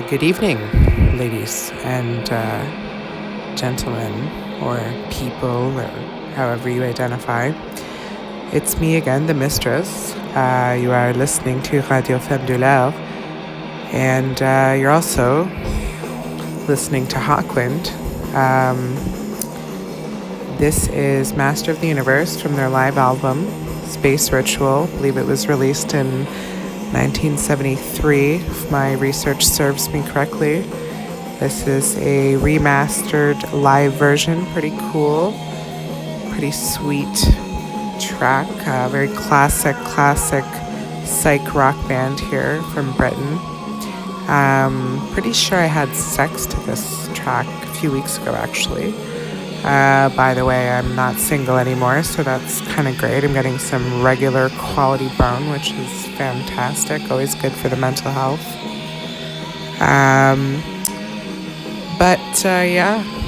Good evening, ladies and gentlemen, or people, or however you identify. It's me again, the Mistress. You are listening to Radio Femme Douleur, and you're also listening to Hawkwind. This is Master of the Universe from their live album, Space Ritual. I believe it was released in 1973, if my research serves me correctly. This is a remastered live version, pretty cool, pretty sweet track, very classic psych rock band here from Britain. Pretty sure I had sex to this track a few weeks ago, actually. By the way, I'm not single anymore, so that's kind of great. I'm getting some regular quality bone, which is fantastic. Always good for the mental health.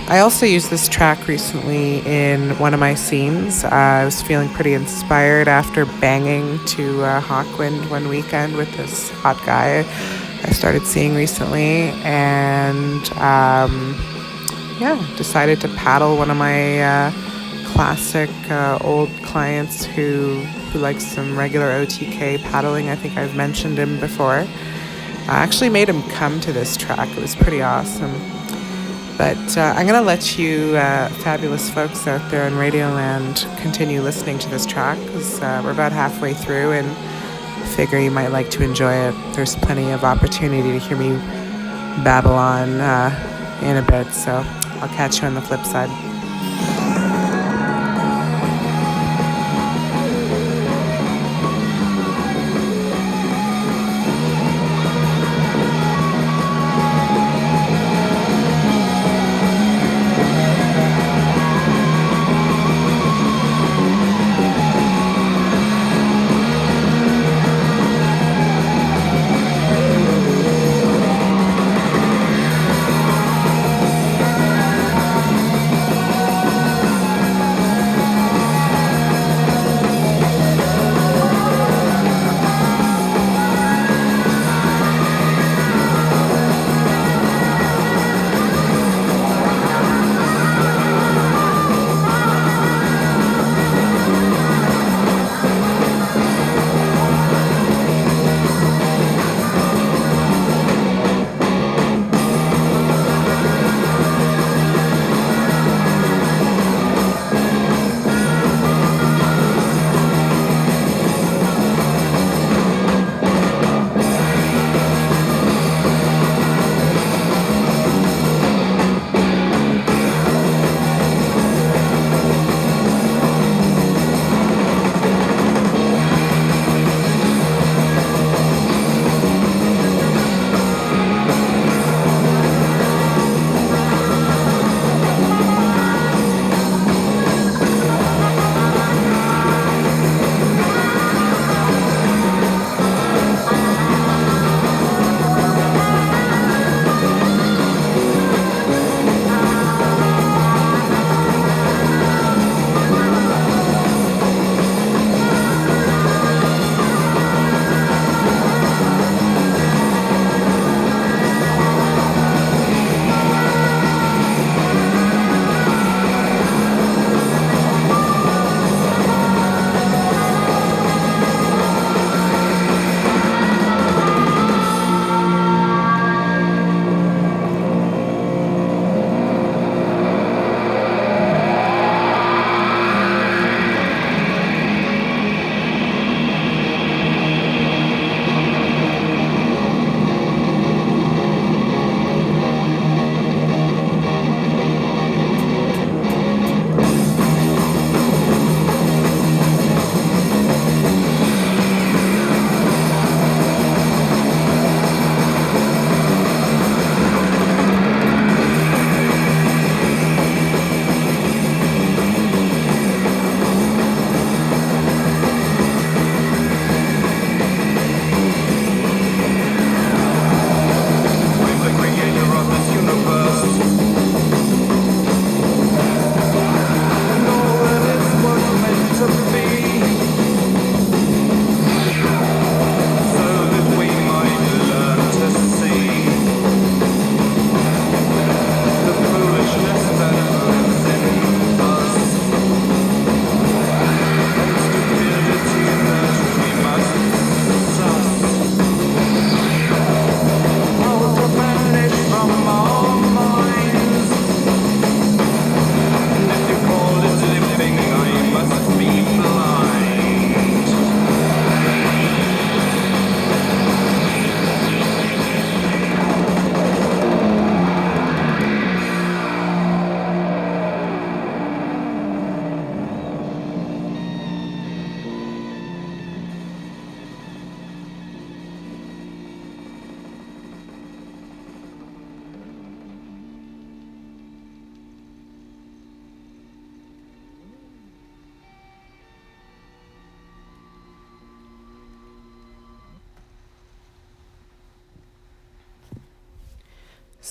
I also used this track recently in one of my scenes. I was feeling pretty inspired after banging to Hawkwind one weekend with this hot guy I started seeing recently, and decided to paddle one of my classic old clients who likes some regular OTK paddling. I think I've mentioned him before. I actually made him come to this track. It was pretty awesome. But I'm going to let you fabulous folks out there in Radioland continue listening to this track, because we're about halfway through and I figure you might like to enjoy it. There's plenty of opportunity to hear me babble on in a bit, so I'll catch you on the flip side.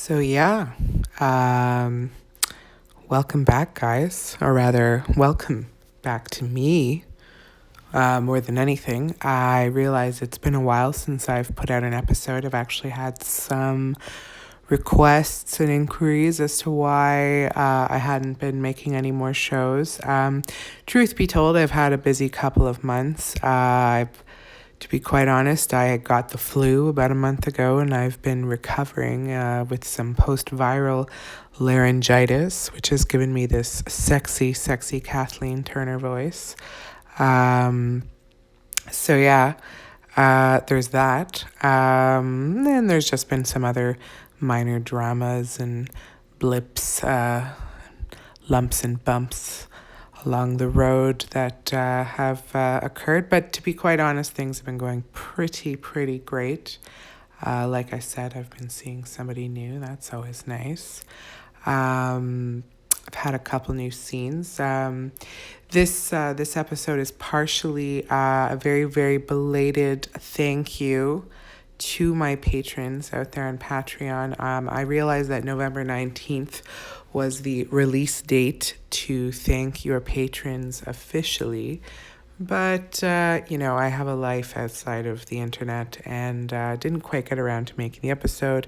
So, yeah, um, welcome back, guys, or rather, welcome back to me. More than anything, I realize it's been a while since I've put out an episode. I've actually had some requests and inquiries as to why I hadn't been making any more shows. Truth be told, I've had a busy couple of months. To be quite honest, I got the flu about a month ago, and I've been recovering with some post-viral laryngitis, which has given me this sexy, sexy Kathleen Turner voice. So yeah, there's that. And there's just been some other minor dramas and blips, lumps and bumps along the road that have occurred. But to be quite honest, things have been going pretty great. Like I said, I've been seeing somebody new. That's always nice. I've had a couple new scenes. This episode is partially a very belated thank you to my patrons out there on Patreon. I realized that November 19th was the release date to thank your patrons officially. But, I have a life outside of the internet and didn't quite get around to making the episode.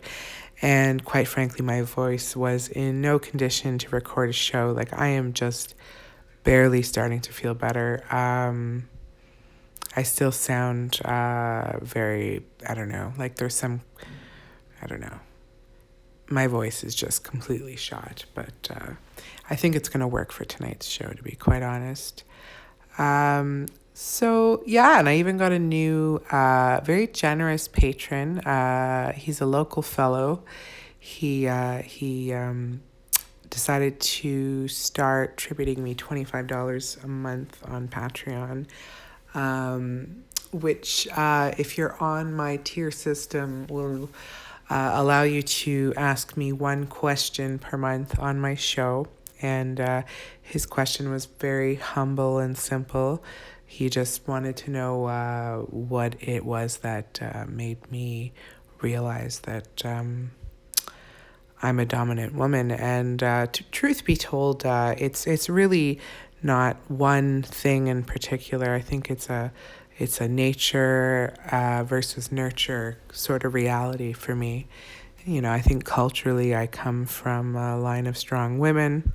And quite frankly, my voice was in no condition to record a show. Like, I am just barely starting to feel better. I still sound very, I don't know, like there's some, I don't know. My voice is just completely shot, but I think it's going to work for tonight's show, to be quite honest. So yeah, and I even got a new, very generous patron. He's a local fellow. He decided to start tributing me $25 a month on Patreon, which, if you're on my tier system, will allow you to ask me one question per month on my show. And his question was very humble and simple. He just wanted to know what it was that made me realize that I'm a dominant woman. And truth be told, it's really not one thing in particular. I think it's a nature versus nurture sort of reality for me. I think culturally I come from a line of strong women.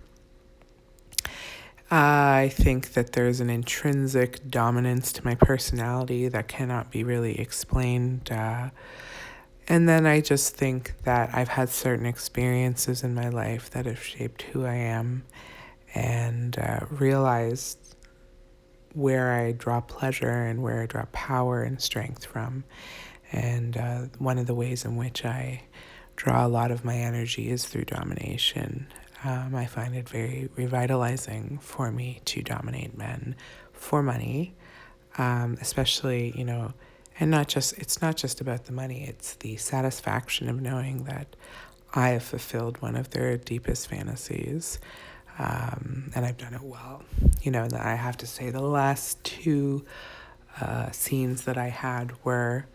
I think that there's an intrinsic dominance to my personality that cannot be really explained. And then I just think that I've had certain experiences in my life that have shaped who I am, and realized where I draw pleasure and where I draw power and strength from. And one of the ways in which I draw a lot of my energy is through domination. I find it very revitalizing for me to dominate men for money, especially, and it's not just about the money, it's the satisfaction of knowing that I have fulfilled one of their deepest fantasies, and I've done it well. And I have to say the last two scenes that I had were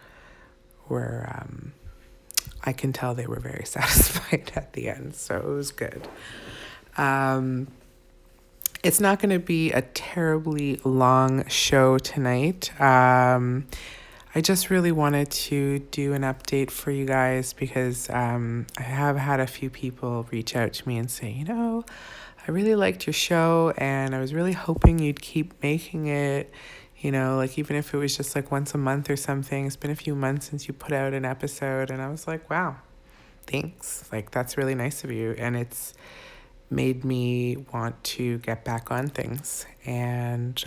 I can tell they were very satisfied at the end, so it was good. It's not going to be a terribly long show tonight. I just really wanted to do an update for you guys because I have had a few people reach out to me and say, I really liked your show and I was really hoping you'd keep making it. Like even if it was just like once a month or something. It's been a few months since you put out an episode, and I was like, wow, thanks. Like, that's really nice of you. And it's made me want to get back on things and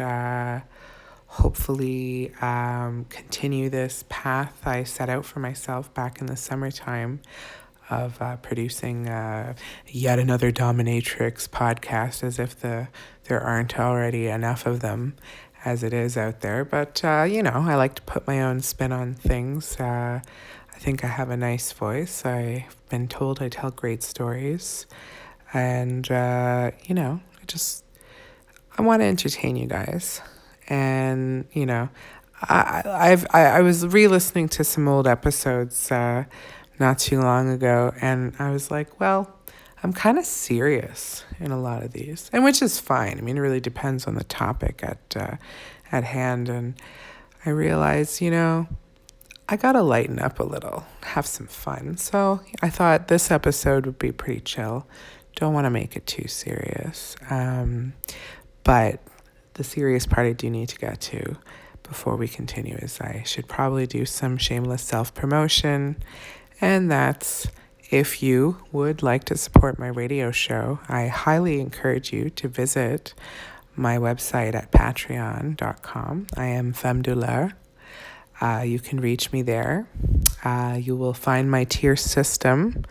hopefully continue this path I set out for myself back in the summertime of producing yet another dominatrix podcast, as if there aren't already enough of them as it is out there. But, I like to put my own spin on things. I think I have a nice voice. I've been told I tell great stories. And, I want to entertain you guys. And, I was re-listening to some old episodes not not too long ago, and I was like, well, I'm kind of serious in a lot of these, and which is fine. I mean, it really depends on the topic at hand, and I realized, I gotta lighten up a little, have some fun. So I thought this episode would be pretty chill. Don't want to make it too serious, but the serious part I do need to get to before we continue is I should probably do some shameless self-promotion, and that's if you would like to support my radio show, I highly encourage you to visit my website at patreon.com. I am Femme Douleur. You can reach me there. You will find my tier system.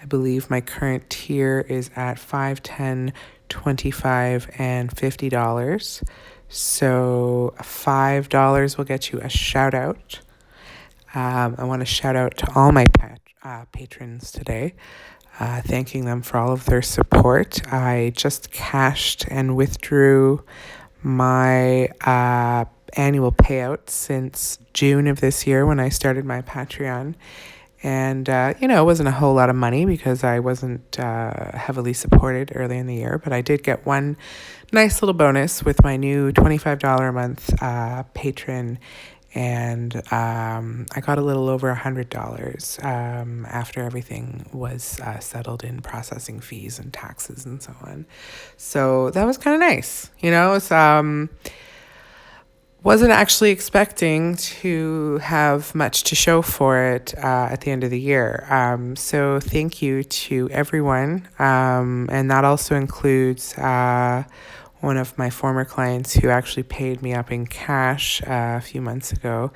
I believe my current tier is at $5, $10, $25, and $50. So $5 will get you a shout out. I want to shout out to all my patrons today, thanking them for all of their support. I just cashed and withdrew my annual payout since June of this year when I started my Patreon. And, it wasn't a whole lot of money because I wasn't heavily supported early in the year, but I did get one nice little bonus with my new $25 a month patron. And I got a little over $100 after everything was settled in processing fees and taxes and so on. So that was kind of nice. It's wasn't actually expecting to have much to show for it at the end of the year. So thank you to everyone. And that also includes one of my former clients who actually paid me up in cash a few months ago.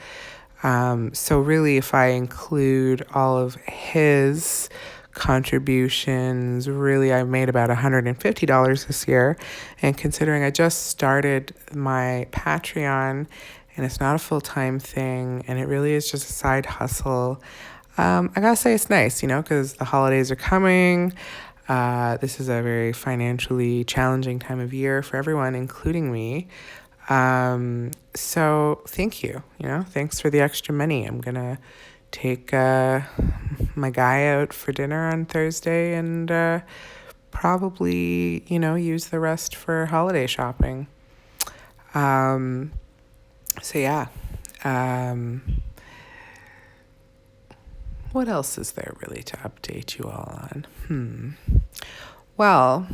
So really, if I include all of his contributions, really I made about $150 this year. And considering I just started my Patreon and it's not a full-time thing and it really is just a side hustle, I gotta say it's nice, because the holidays are coming. This is a very financially challenging time of year for everyone, including me. So thank you, thanks for the extra money. I'm gonna take my guy out for dinner on Thursday and probably, use the rest for holiday shopping. So yeah. What else is there really to update you all on? Well,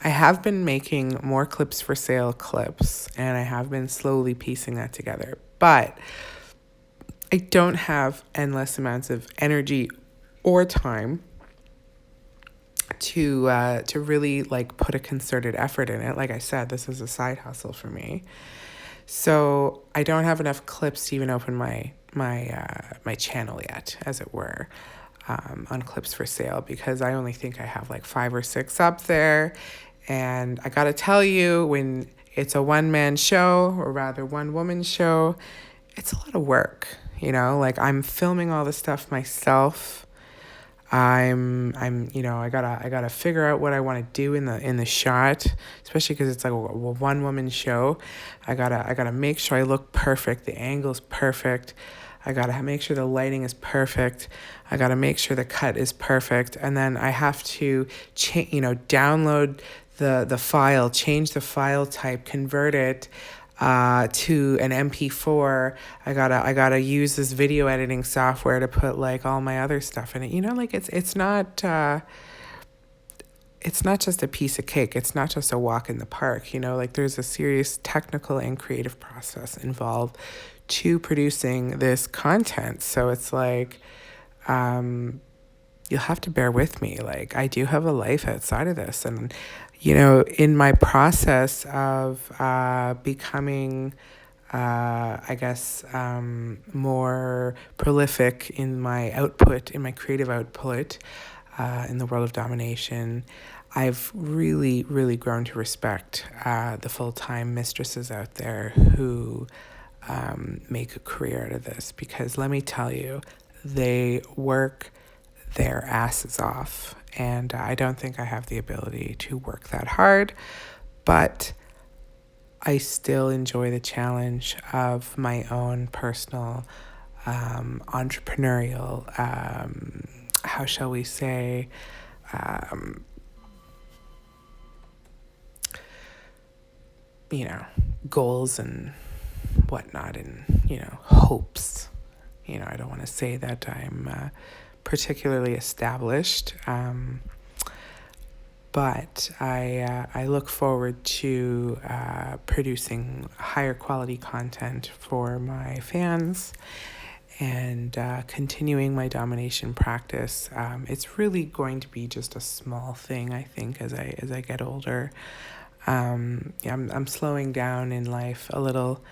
I have been making more clips for sale clips, and I have been slowly piecing that together. But I don't have endless amounts of energy or time to really put a concerted effort in it. Like I said, this is a side hustle for me. So I don't have enough clips to even open my channel yet, as it were, on clips for sale, because I only think I have 5 or 6 up there. And I gotta tell you, when it's a one-man show, or rather one-woman show, it's a lot of work. I'm filming all the stuff myself. I gotta figure out what I want to do in the shot, especially because it's like a one-woman show. I gotta make sure I look perfect, the angle's perfect. I gotta make sure the lighting is perfect. I gotta make sure the cut is perfect, and then I have to download the file, change the file type, convert it to an MP4. I gotta use this video editing software to put all my other stuff in it. It's not just a piece of cake. It's not just a walk in the park. There's a serious technical and creative process involved to producing this content. So it's you'll have to bear with me. I do have a life outside of this, and in my process of becoming, more prolific in my output, in my creative output, in the world of domination, I've really, really grown to respect the full-time mistresses out there who make a career out of this, because let me tell you, they work their asses off. And I don't think I have the ability to work that hard, but I still enjoy the challenge of my own personal entrepreneurial how shall we say, you know, goals and whatnot, and, hopes. I don't want to say that I'm particularly established, but I look forward to producing higher quality content for my fans and continuing my domination practice. It's really going to be just a small thing, I think, as I get older. I'm slowing down in life a little,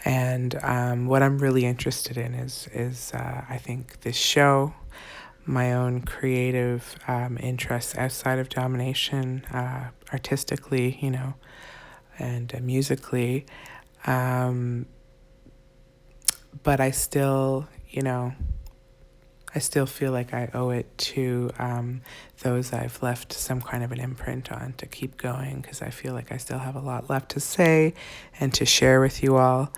and what I'm really interested in is I think this show, my own creative interests outside of domination, artistically, and musically. But I still, I still feel like I owe it to those I've left some kind of an imprint on to keep going, because I feel like I still have a lot left to say and to share with you all.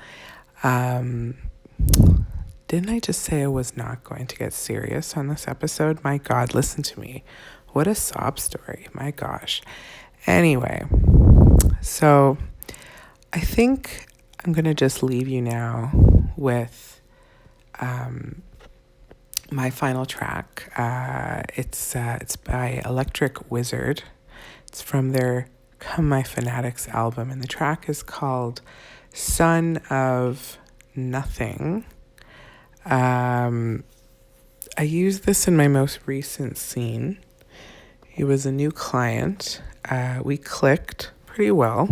Didn't I just say I was not going to get serious on this episode? My God, listen to me. What a sob story. My gosh. Anyway, so I think I'm going to just leave you now with my final track. It's by Electric Wizard. It's from their Come My Fanatics album, and the track is called Son of Nothing. I used this in my most recent scene. He was a new client. We clicked pretty well.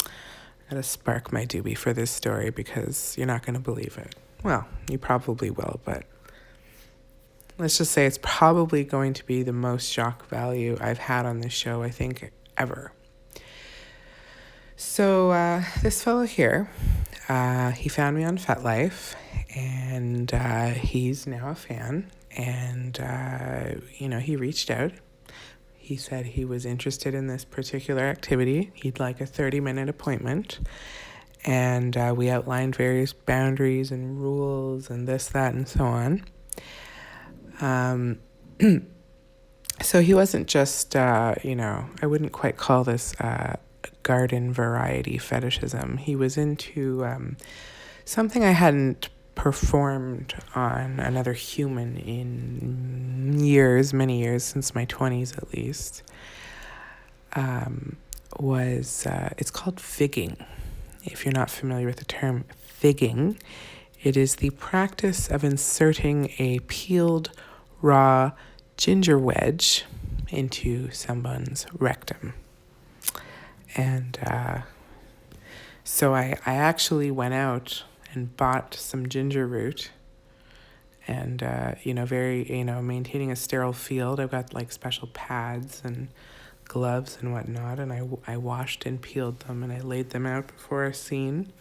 I gotta spark my doobie for this story because you're not gonna believe it. Well, you probably will, but let's just say it's probably going to be the most shock value I've had on this show, I think, ever. So this fellow here, he found me on FetLife, and he's now a fan, and, he reached out. He said he was interested in this particular activity. He'd like a 30-minute appointment, and we outlined various boundaries and rules and this, that, and so on. So he wasn't just, I wouldn't quite call this garden variety fetishism. He was into something I hadn't performed on another human in years, many years, since my 20s at least, it's called figging. If you're not familiar with the term figging, it is the practice of inserting a peeled raw ginger wedge into someone's rectum. And so I actually went out and bought some ginger root and, maintaining a sterile field. I've got like special pads and gloves and whatnot, and I washed and peeled them, and I laid them out before a scene,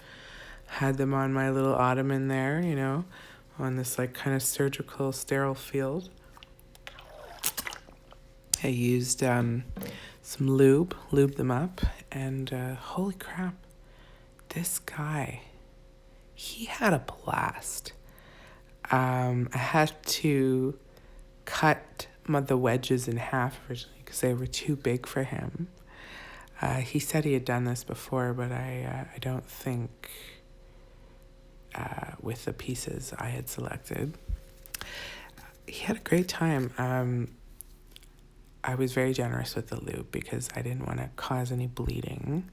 had them on my little ottoman there, on this like kind of surgical sterile field. I used some lubed them up, and holy crap, this guy, he had a blast. I had to cut the wedges in half originally because they were too big for him. He said he had done this before, but I don't think with the pieces I had selected. He had a great time. I was very generous with the lube because I didn't want to cause any bleeding,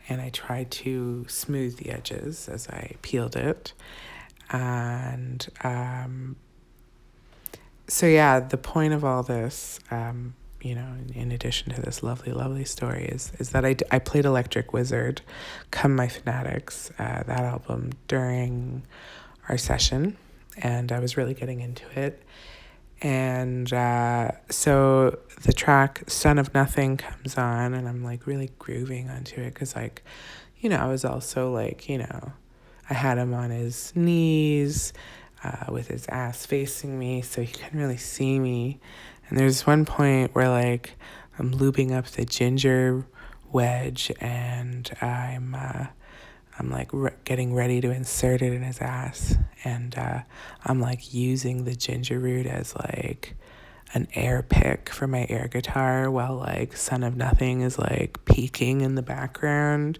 and I tried to smooth the edges as I peeled it. And the point of all this, in addition to this lovely, lovely story, is that I played Electric Wizard, Come My Fanatics, that album, during our session, and I was really getting into it. And so the track Son of Nothing comes on, and I'm like really grooving onto it because, I was also like, I had him on his knees with his ass facing me so he couldn't really see me. And there's one point where like I'm lubing up the ginger wedge, and I'm like getting ready to insert it in his ass, and I'm like using the ginger root as like an air pick for my air guitar while like Son of Nothing is like peaking in the background.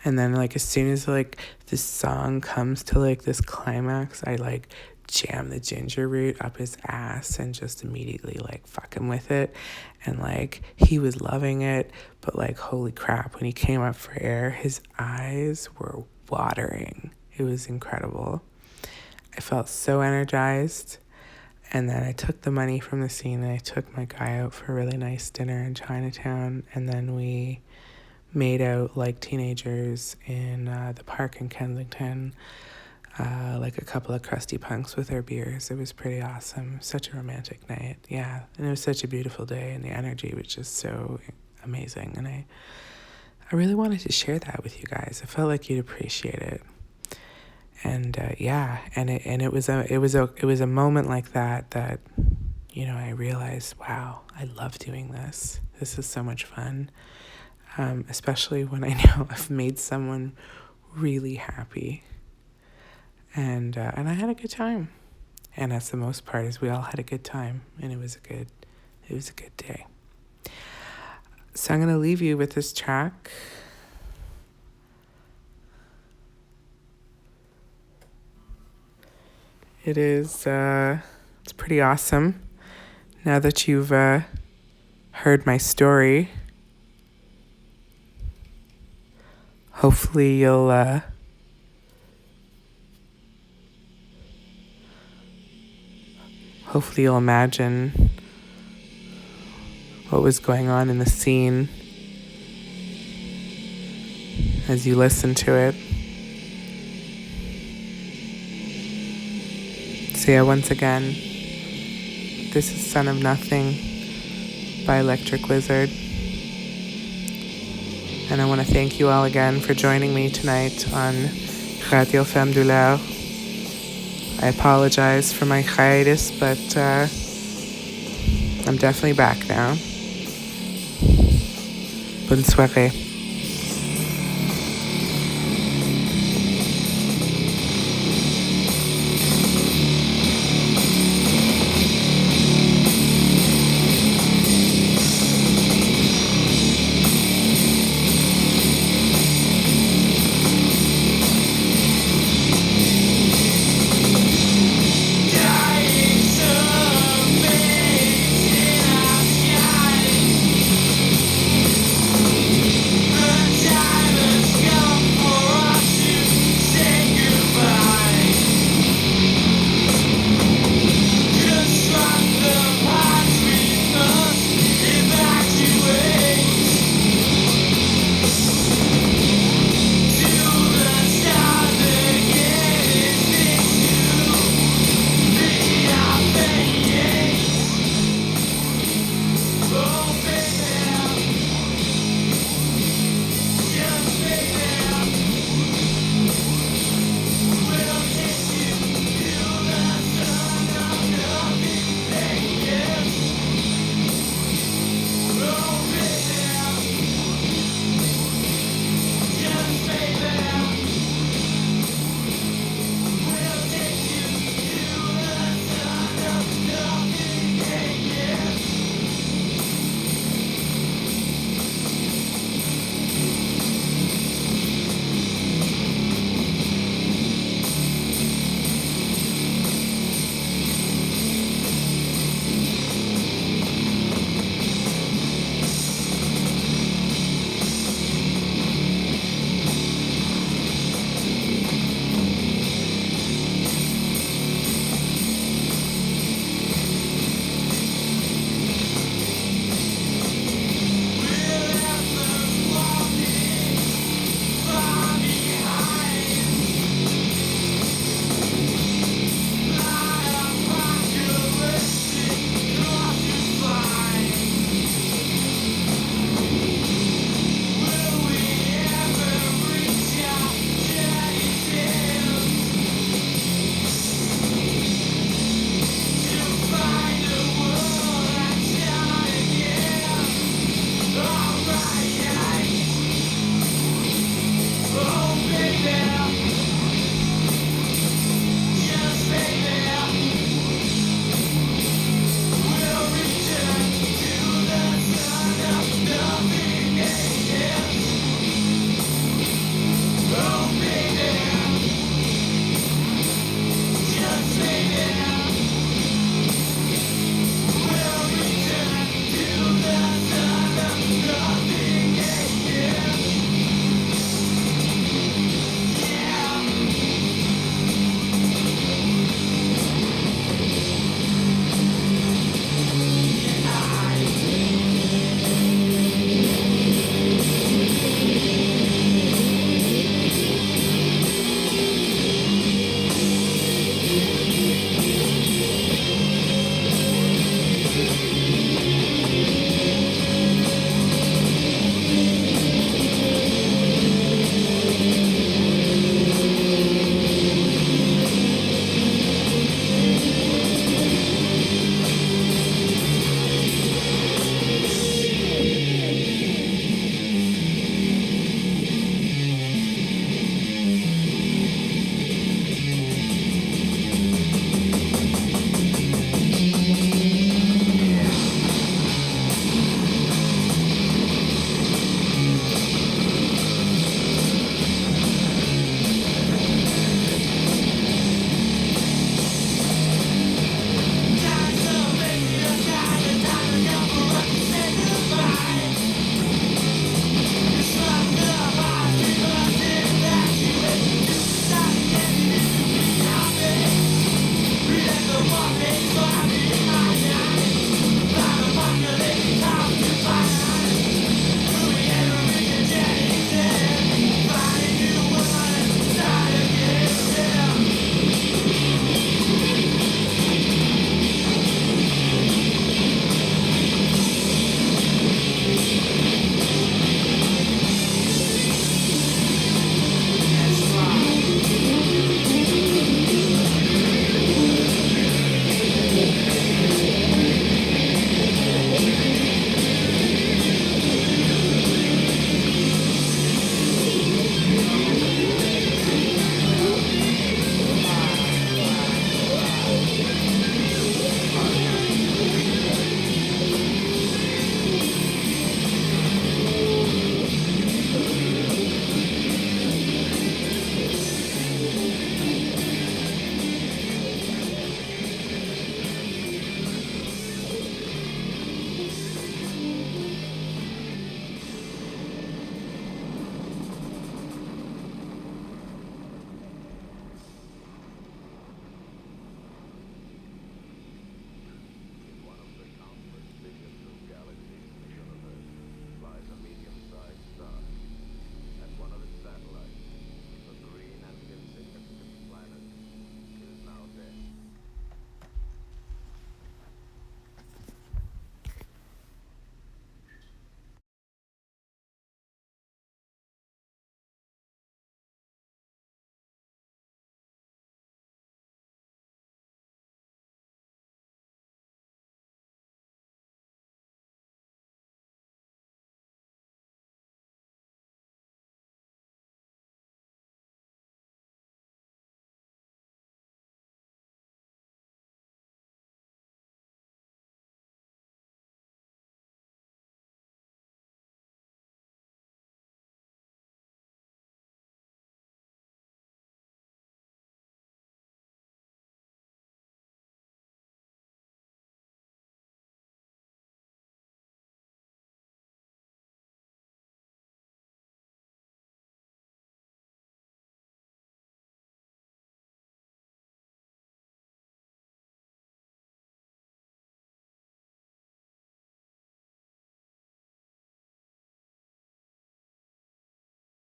And then like as soon as like this song comes to like this climax, I like jam the ginger root up his ass and just immediately like fuck him with it. And like he was loving it, but like holy crap, when he came up for air, his eyes were watering. It was incredible. I felt so energized. And then I took the money from the scene and I took my guy out for a really nice dinner in Chinatown. And then we made out like teenagers in the park in Kensington, like a couple of crusty punks with their beers. It was pretty awesome. Such a romantic night. Yeah. And it was such a beautiful day and the energy was just so amazing. And I really wanted to share that with you guys. I felt like you'd appreciate it. And it was a moment like that you know, I realized, wow, I love doing this. This is so much fun, especially when I know I've made someone really happy, and I had a good time. And that's the most part, is we all had a good time, and it was a good day. So I'm gonna leave you with this track. It is, it's pretty awesome. Now that you've heard my story, hopefully you'll imagine what was going on in the scene as you listen to it. So yeah, once again, this is Son of Nothing by Electric Wizard. And I want to thank you all again for joining me tonight on Radio Femme Douleur. I apologize for my hiatus, but I'm definitely back now. Bonne soirée.